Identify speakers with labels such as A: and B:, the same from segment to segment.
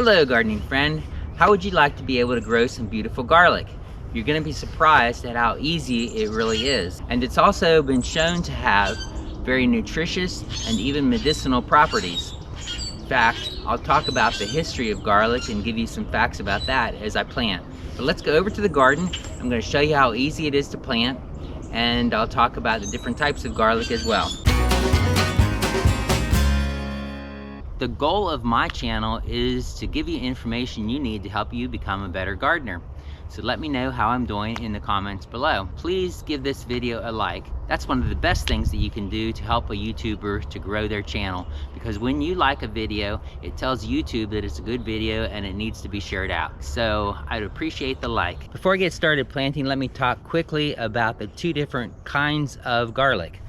A: Hello gardening friend, how would you like to be able to grow some beautiful garlic? You're going to be surprised at how easy it really is. And it's also been shown to have very nutritious and even medicinal properties. In fact, I'll talk about the history of garlic and give you some facts about that as I plant. But let's go over to the garden. I'm going to show you how easy it is to plant, and I'll talk about the different types of garlic as well. The goal of my channel is to give you information you need to help you become a better gardener. So let me know how I'm doing in the comments below. Please give this video a like. That's one of the best things that you can do to help a YouTuber to grow their channel, because when you like a video, it tells YouTube that it's a good video and it needs to be shared out. So I'd appreciate the like. Before I get started planting, let me talk quickly about the two different kinds of garlic.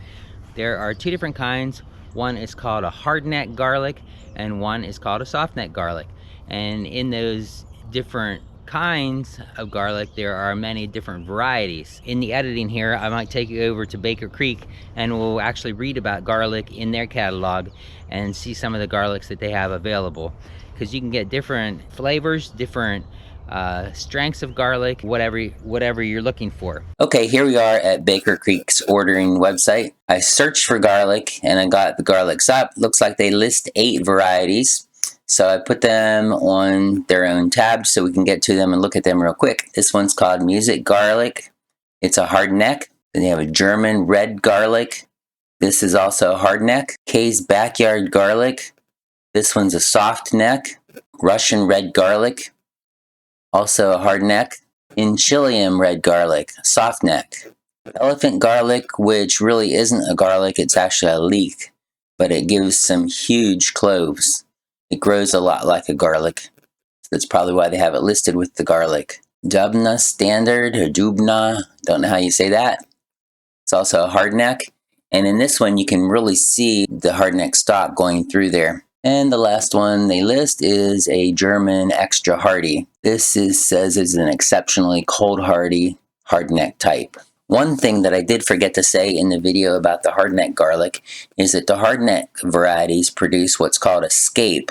A: There are two different kinds. One is called a hardneck garlic and one is called a softneck garlic. And in those different kinds of garlic, there are many different varieties. In the editing here, I might take you over to Baker Creek and we'll actually read about garlic in their catalog and see some of the garlics that they have available. Because you can get different flavors, different strengths of garlic, whatever you're looking for. Okay, here we are at Baker Creek's ordering website. I searched for garlic and I got the garlics up. Looks like they list 8 varieties. So I put them on their own tab so we can get to them and look at them real quick. This one's called Music Garlic. It's a hardneck. Then you have a German red garlic. This is also a hardneck. Kay's Backyard Garlic. This one's a soft neck. Russian red garlic. Also a hardneck. Enchilium red garlic, soft neck. Elephant garlic, which really isn't a garlic, it's actually a leek, but it gives some huge cloves. It grows a lot like a garlic. That's probably why they have it listed with the garlic. Dubna standard, or Dubna, don't know how you say that. It's also a hardneck. And in this one, you can really see the hardneck stalk going through there. And the last one they list is a German extra hardy. This says is an exceptionally cold hardy hardneck type. One thing that I did forget to say in the video about the hardneck garlic is that the hardneck varieties produce what's called a scape,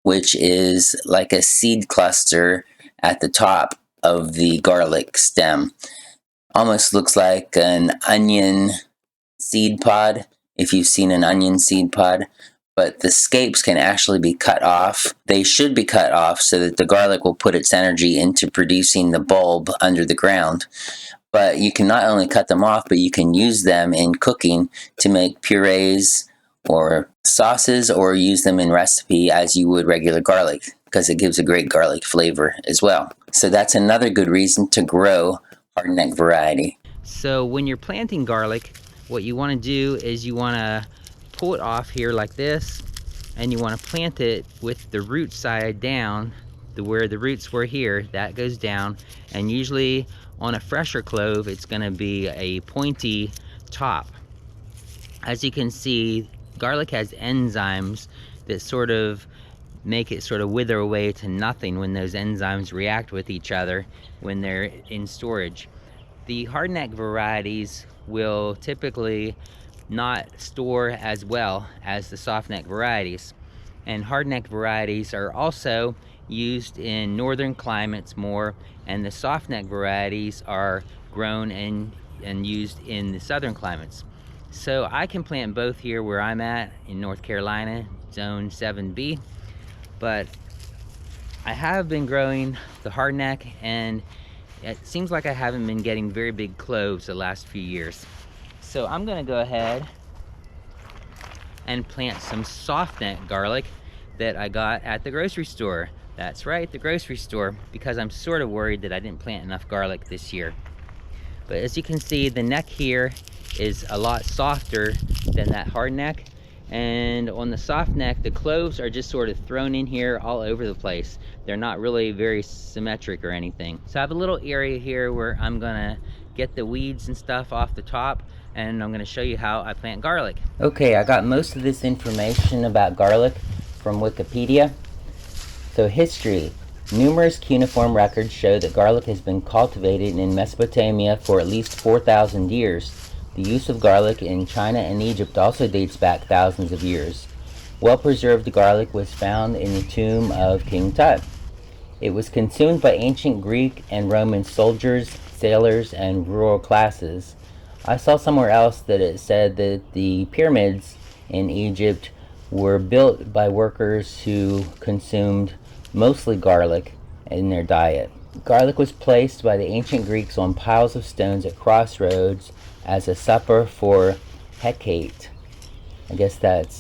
A: which is like a seed cluster at the top of the garlic stem. Almost looks like an onion seed pod, if you've seen an onion seed pod. But the scapes can actually be cut off. They should be cut off so that the garlic will put its energy into producing the bulb under the ground. But you can not only cut them off, but you can use them in cooking to make purees or sauces, or use them in recipe as you would regular garlic, because it gives a great garlic flavor as well. So that's another good reason to grow hardneck variety. So when you're planting garlic, what you want to do is you want to pull it off here like this, and you want to plant it with the root side down, where the roots were here, that goes down. And usually on a fresher clove, it's going to be a pointy top. As you can see, garlic has enzymes that sort of make it sort of wither away to nothing when those enzymes react with each other when they're in storage. The hardneck varieties will typically not store as well as the softneck varieties. And hardneck varieties are also used in northern climates more, and the softneck varieties are grown and used in the southern climates. So I can plant both here where I'm at in North Carolina, zone 7B, but I have been growing the hardneck, and it seems like I haven't been getting very big cloves the last few years. So I'm going to go ahead and plant some softneck garlic that I got at the grocery store. That's right, the grocery store, because I'm sort of worried that I didn't plant enough garlic this year. But as you can see, the neck here is a lot softer than that hard neck. And on the soft neck, the cloves are just sort of thrown in here all over the place. They're not really very symmetric or anything. So I have a little area here where I'm gonna get the weeds and stuff off the top, and I'm gonna show you how I plant garlic. Okay, I got most of this information about garlic from Wikipedia. So history. Numerous cuneiform records show that garlic has been cultivated in Mesopotamia for at least 4,000 years. The use of garlic in China and Egypt also dates back thousands of years. Well-preserved garlic was found in the tomb of King Tut. It was consumed by ancient Greek and Roman soldiers, sailors, and rural classes. I saw somewhere else that it said that the pyramids in Egypt were built by workers who consumed mostly garlic in their diet. Garlic was placed by the ancient Greeks on piles of stones at crossroads as a supper for Hecate. I guess that's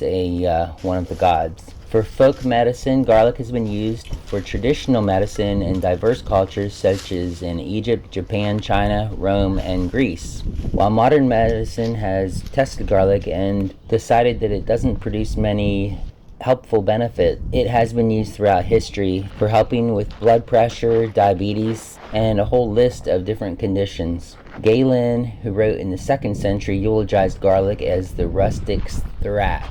A: one of the gods. For folk medicine, garlic has been used for traditional medicine in diverse cultures such as in Egypt, Japan, China, Rome, and Greece. While modern medicine has tested garlic and decided that it doesn't produce many helpful benefit, it has been used throughout history for helping with blood pressure, diabetes, and a whole list of different conditions. Galen, who wrote in the 2nd century, eulogized garlic as the rustic's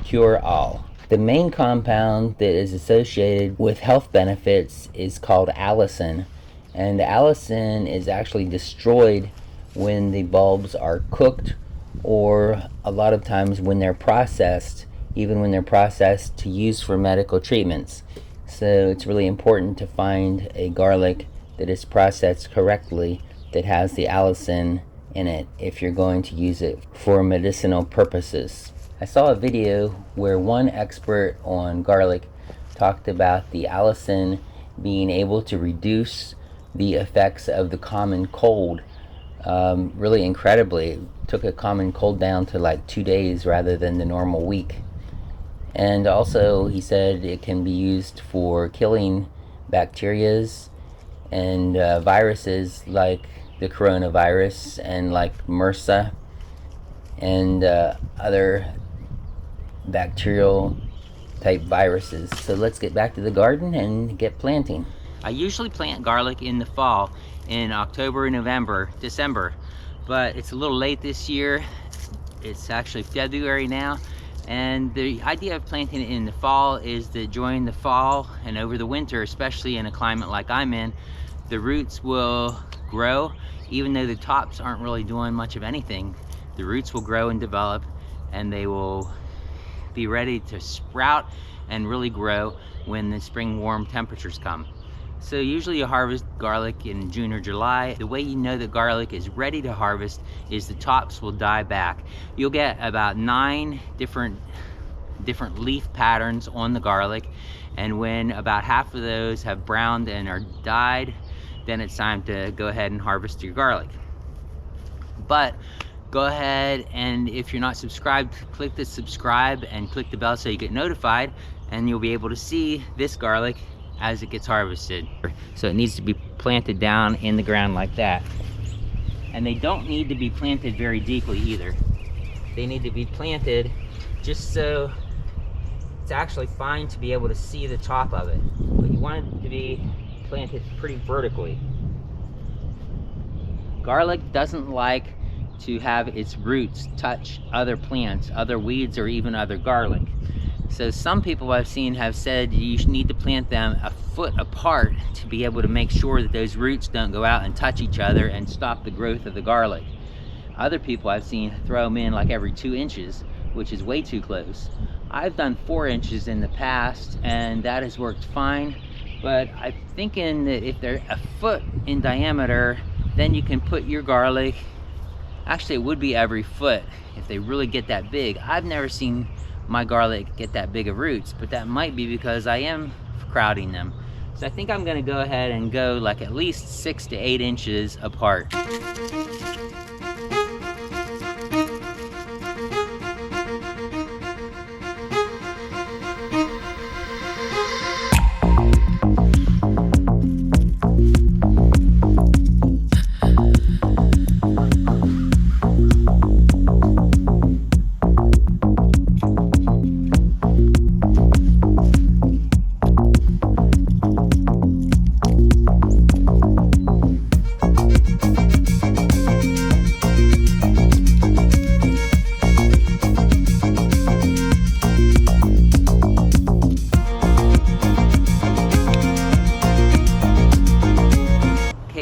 A: cure-all. The main compound that is associated with health benefits is called Allison, and Allison is actually destroyed when the bulbs are cooked, or a lot of times when they're processed, even when they're processed to use for medical treatments. So it's really important to find a garlic that is processed correctly that has the Allison in it if you're going to use it for medicinal purposes. I saw a video where one expert on garlic talked about the Allison being able to reduce the effects of the common cold really incredibly. It took a common cold down to like 2 days rather than the normal week. And also he said it can be used for killing bacterias and viruses like the coronavirus and like MRSA and other bacterial type viruses. So let's get back to the garden and get planting. I usually plant garlic in the fall, in October, November, December, but it's a little late this year. It's actually February now, and the idea of planting it in the fall is that during the fall and over the winter, especially in a climate like I'm in, the roots will grow. Even though the tops aren't really doing much of anything, the roots will grow and develop, and they will be ready to sprout and really grow when the spring warm temperatures come. So usually you harvest garlic in June or July. The way you know that garlic is ready to harvest is the tops will die back. You'll get about 9 different leaf patterns on the garlic, and when about half of those have browned and are dyed, then it's time to go ahead and harvest your garlic. But go ahead, and if you're not subscribed, click the subscribe and click the bell so you get notified, and you'll be able to see this garlic as it gets harvested. So it needs to be planted down in the ground like that. And they don't need to be planted very deeply either. They need to be planted just so it's actually fine to be able to see the top of it. But you want it to be planted pretty vertically. Garlic doesn't like to have its roots touch other plants, other weeds, or even other garlic. So some people I've seen have said you need to plant them a foot apart to be able to make sure that those roots don't go out and touch each other and stop the growth of the garlic. Other people I've seen throw them in like every 2 inches, which is way too close. I've done 4 inches in the past, and that has worked fine. But I'm thinking that if they're a foot in diameter, then you can put your garlic, actually it would be every foot if they really get that big. I've never seen my garlic get that big of roots, but that might be because I am crowding them. So I think I'm gonna go ahead and go like at least 6 to 8 inches apart.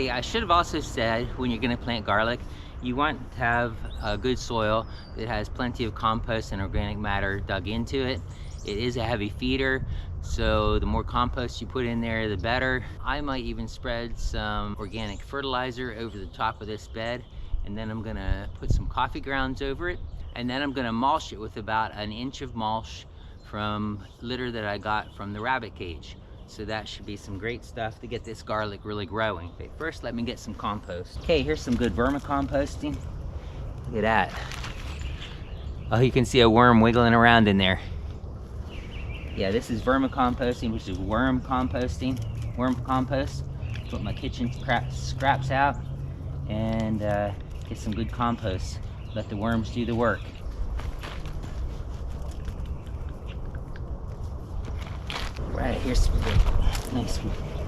A: I should have also said, when you're going to plant garlic, you want to have a good soil that has plenty of compost and organic matter dug into it. It is a heavy feeder, so the more compost you put in there, the better. I might even spread some organic fertilizer over the top of this bed, and then I'm gonna put some coffee grounds over it, and then I'm gonna mulch it with about an inch of mulch from litter that I got from the rabbit cage. So that should be some great stuff to get this garlic really growing. Okay, first let me get some compost. Okay, here's some good vermicomposting. Look at that. Oh, you can see a worm wiggling around in there. Yeah, this is vermicomposting, which is worm composting, worm compost. Put my kitchen scraps out and get some good compost. Let the worms do the work. Right, here's some good, nice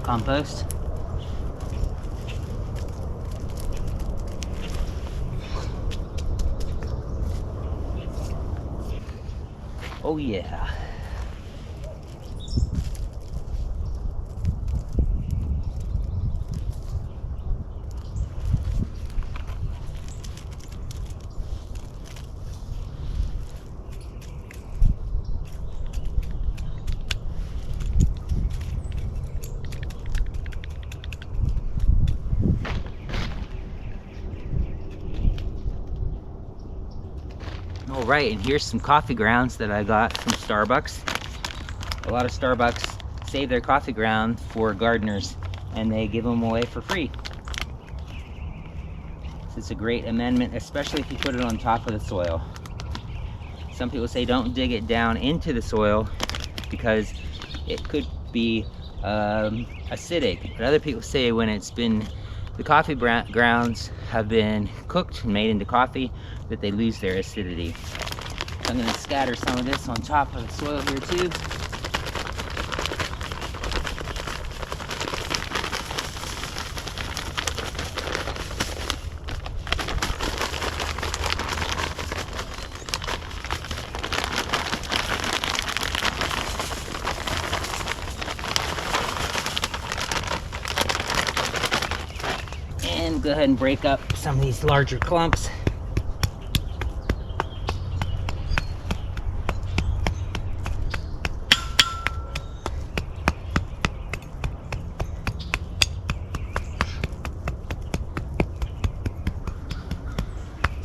A: compost. Oh yeah. All right, and here's some coffee grounds that I got from Starbucks. A lot of Starbucks save their coffee ground for gardeners, and they give them away for free. So it's a great amendment, especially if you put it on top of the soil. Some people say don't dig it down into the soil because it could be acidic. But other people say when it's been, the coffee grounds have been cooked and made into coffee, that they lose their acidity. So I'm going to scatter some of this on top of the soil here too. And go ahead and break up some of these larger clumps.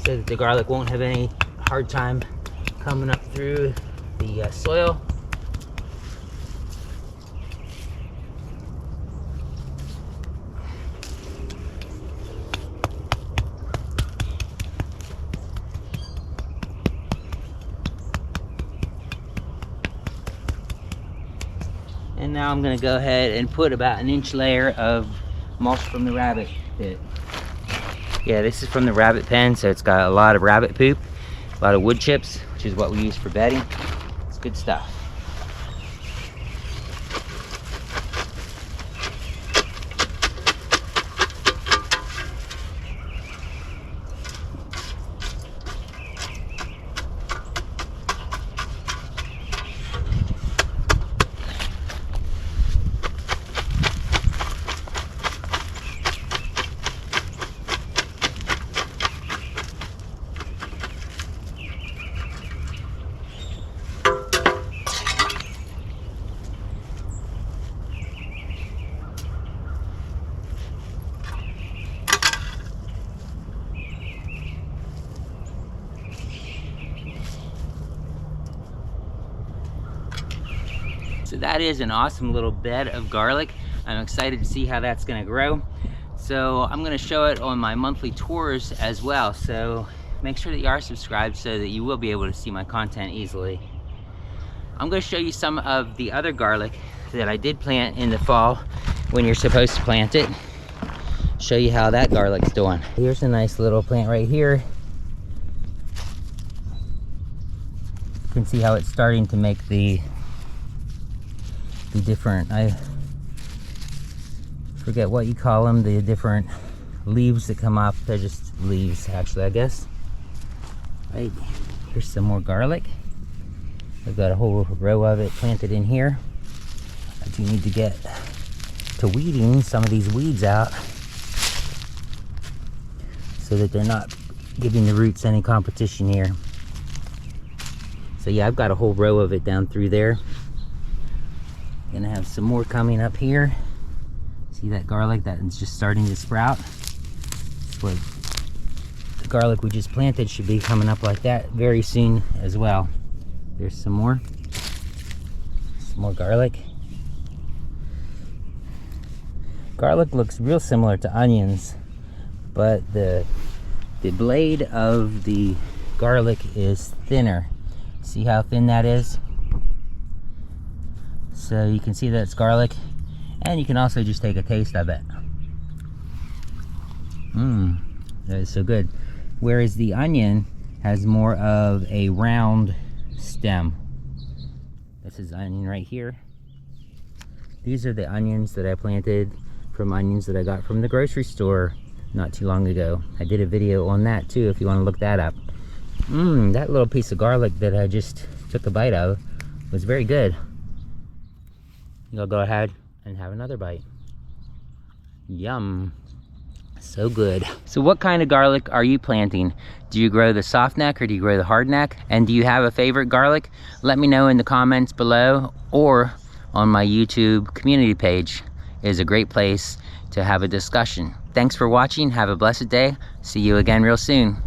A: So that the garlic won't have any hard time coming up through the soil. And now I'm going to go ahead and put about an inch layer of mulch from the rabbit pit. Yeah, this is from the rabbit pen, so it's got a lot of rabbit poop, a lot of wood chips, which is what we use for bedding. It's good stuff. So that is an awesome little bed of garlic. I'm excited to see how that's gonna grow. So I'm gonna show it on my monthly tours as well. So make sure that you are subscribed so that you will be able to see my content easily. I'm gonna show you some of the other garlic that I did plant in the fall when you're supposed to plant it. Show you how that garlic's doing. Here's a nice little plant right here. You can see how it's starting to make the different, I forget what you call them, the different leaves that come up. They're just leaves, actually, I guess. Right, here's some more garlic. I've got a whole row of it planted in here. I do need to get to weeding some of these weeds out so that they're not giving the roots any competition here. So yeah, I've got a whole row of it down through there. Gonna have some more coming up here. See that garlic that is just starting to sprout? That's what the garlic we just planted should be coming up like that very soon as well. There's some more garlic. Garlic looks real similar to onions, but the blade of the garlic is thinner. See how thin that is? So you can see that it's garlic, and you can also just take a taste of it. That is so good. Whereas the onion has more of a round stem. This is onion right here. These are the onions that I planted from onions that I got from the grocery store not too long ago. I did a video on that too if you want to look that up. That little piece of garlic that I just took a bite of was very good. I'll go ahead and have another bite. Yum. So good. So what kind of garlic are you planting? Do you grow the soft neck or do you grow the hard neck? And do you have a favorite garlic? Let me know in the comments below, or on my YouTube community page is a great place to have a discussion. Thanks for watching. Have a blessed day. See you again real soon.